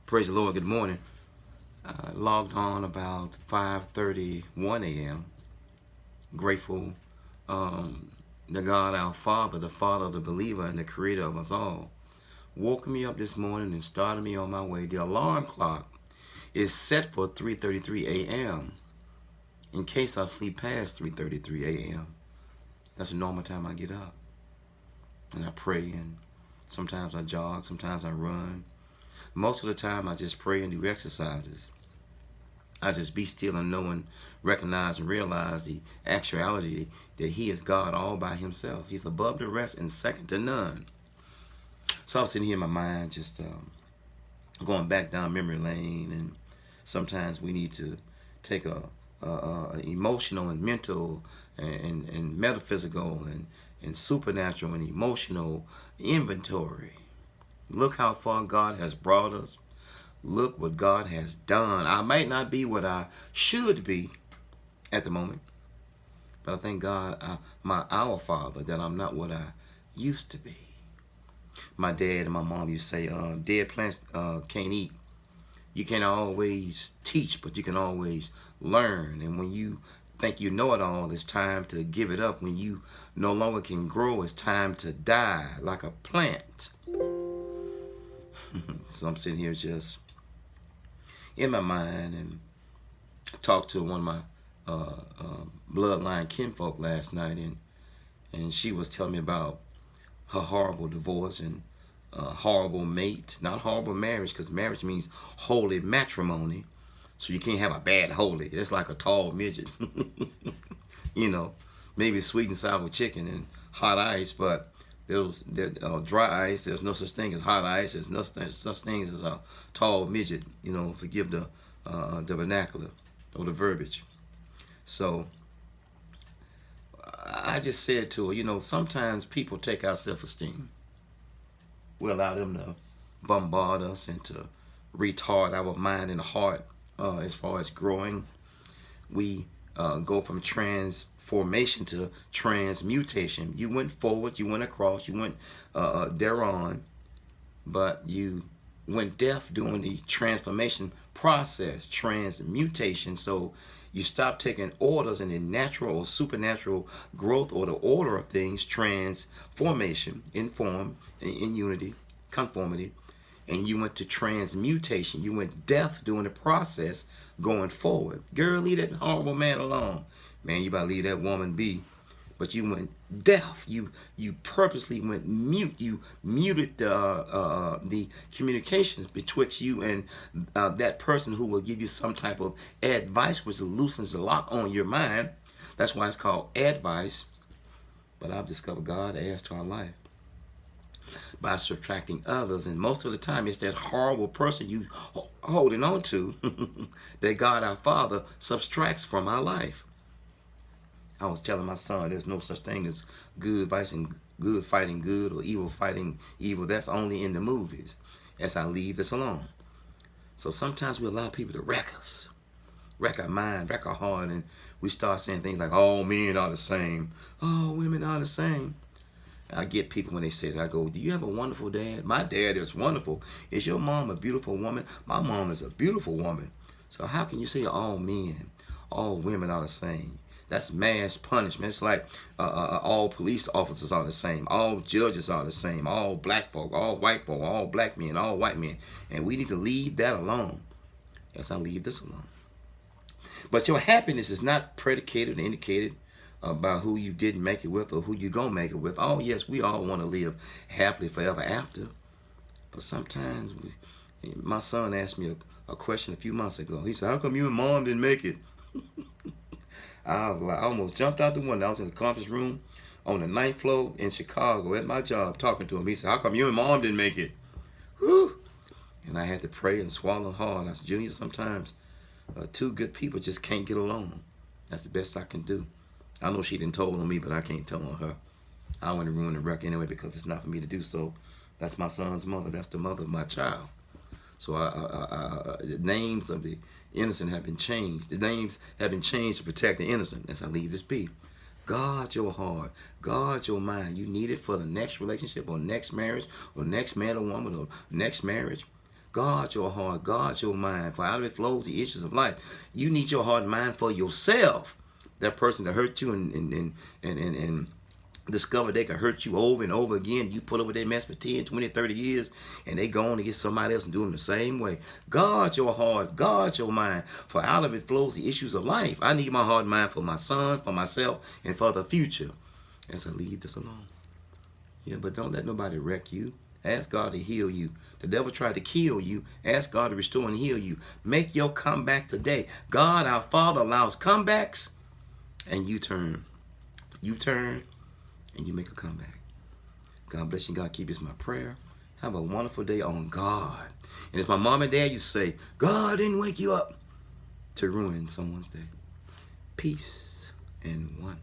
Praise the Lord. Good morning. Logged on about 5:31 a.m. Grateful to God our Father, the Father of the believer and the Creator of us all. Woke me up this morning and started me on my way. The alarm clock is set for 3:33 a.m. in case I sleep past 3:33 a.m. That's the normal time I get up. And I pray, and sometimes I jog, sometimes I run. Most of the time I just pray and do exercises. I just be still and know and recognize and realize the actuality that He is God all by Himself. He's above the rest and second to none. So I'm sitting here in my mind just going back down memory lane, and sometimes we need to take a emotional and mental and metaphysical and supernatural and emotional inventory. Look how far God has brought us. Look what God has done. I might not be what I should be at the moment, but I thank God, our Father, that I'm not what I used to be. My dad and my mom used to say, dead plants can't eat. You can't always teach, but you can always learn. And when you think you know it all, it's time to give it up. When you no longer can grow, it's time to die like a plant. So I'm sitting here just in my mind and talked to one of my bloodline kinfolk last night, and she was telling me about her horrible divorce and horrible mate. Not horrible marriage, because marriage means holy matrimony. So you can't have a bad holy. It's like a tall midget. You know, maybe sweet and sour chicken and hot ice, but there's dry ice. There's no such thing as hot ice. There's no such thing as a tall midget. You know, forgive the vernacular or the verbiage. So I just said to her, you know, sometimes people take our self-esteem. We allow them to bombard us and to retard our mind and heart as far as growing. We go from transformation to transmutation. You went forward, you went across, you went thereon, but you went deaf during the transformation process, transmutation. So you stop taking orders in the natural or supernatural growth or the order of things, transformation, in form, in unity, conformity, and you went to transmutation. You went deaf during the process going forward. Girl, leave that horrible man alone. Man, you better leave that woman be. But you went deaf. You purposely went mute. You muted the communications betwixt you and that person who will give you some type of advice, which loosens the lock on your mind. That's why it's called advice. But I've discovered God adds to our life by subtracting others, and most of the time it's that horrible person you holding on to that God our Father subtracts from our life. I was telling my son there's no such thing as good fighting good or evil fighting evil. That's only in the movies. As I leave this alone. So sometimes we allow people to wreck us, wreck our mind, wreck our heart, and we start saying things like, all men are the same. All women are the same. I get people when they say that. I go, do you have a wonderful dad? My dad is wonderful. Is your mom a beautiful woman? My mom is a beautiful woman. So how can you say all men, all women are the same? That's mass punishment. It's like all police officers are the same. All judges are the same. All black folk, all white folk, all black men, all white men. And we need to leave that alone. Yes, I leave this alone. But your happiness is not predicated or indicated about who you didn't make it with or who you gonna make it with. Oh yes, we all want to live happily forever after. But sometimes my son asked me a question a few months ago. He said, how come you and mom didn't make it? I almost jumped out the window. I was in the conference room on the 9th floor in Chicago at my job talking to him. He said, how come you and mom didn't make it? Whew. And I had to pray and swallow hard. I said, Junior, sometimes two good people just can't get along. That's the best I can do. I know she didn't told on me, but I can't tell on her. I want to ruin the record anyway because it's not for me to do so. That's my son's mother. That's the mother of my child. So the names of the innocent have been changed. The names have been changed to protect the innocent. As I leave this be. Guard your heart. Guard your mind. You need it for the next relationship or next marriage or next man or woman or next marriage. Guard your heart, guard your mind, for out of it flows the issues of life. You need your heart and mind for yourself. That person that hurt you and discover they can hurt you over and over again. You put up with that mess for 10, 20, 30 years, and they go on to get somebody else and do them the same way. Guard your heart, guard your mind, for out of it flows the issues of life. I need my heart and mind for my son, for myself, and for the future. And so leave this alone. Yeah, but don't let nobody wreck you. Ask God to heal you. The devil tried to kill you. Ask God to restore and heal you. Make your comeback today. God, our Father, allows comebacks, and you turn. You turn, and you make a comeback. God bless you. God keep you. It's my prayer. Have a wonderful day on God. And as my mom and dad used to say, God didn't wake you up to ruin someone's day. Peace and one.